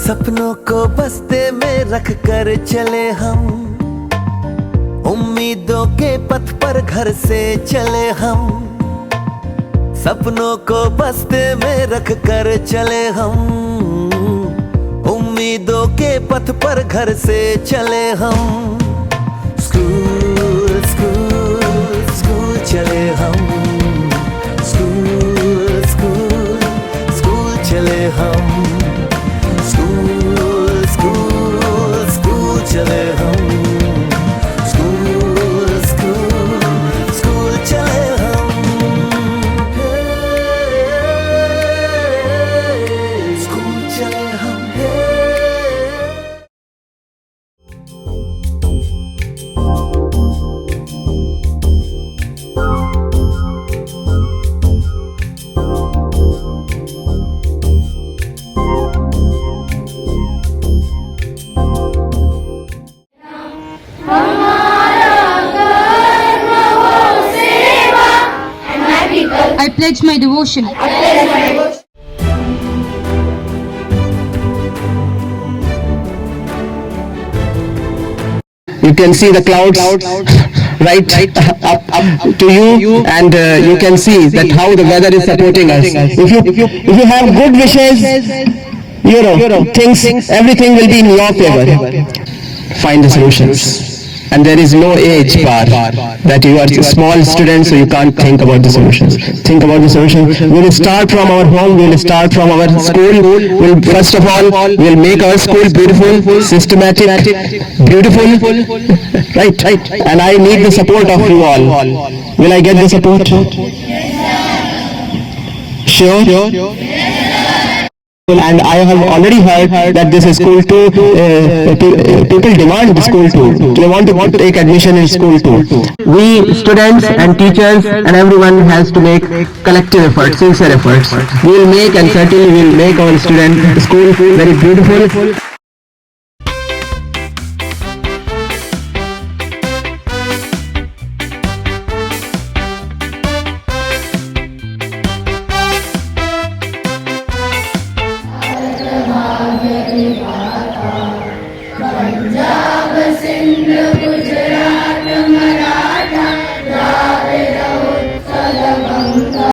सपनों को बस्ते में रख कर चले हम, उम्मीदों के पथ पर घर से चले हम। सपनों को बस्ते में रख कर चले हम, उम्मीदों के पथ पर घर से चले हम। स्कूल स्कूल स्कूल चले हम, स्कूल स्कूल स्कूल चले हम, स्कूल स्कूल स्कूल चले हम, स्कूल स्कूल स्कूल चले हम, स्कूल चले हम। I pledge my devotion. You can see the clouds right up to you, and you can see that how the weather is supporting us. If you have good wishes, things, everything will be in your favor. Find the solutions. And there is no age bar that you are a small student, so you can't think about the solutions. Think about the solution. We will start from our home. We will start from our school. We'll first of all we'll make our school beautiful, systematic, beautiful. Right. And I need the support of you all. Will I get the support? Sure. And I have already heard that this is school too. People demand school too. They want to take admission in school too. We students and teachers and everyone has to make collective efforts, sincere efforts. We will make, and certainly we will make our school very beautiful. Punjab Sindh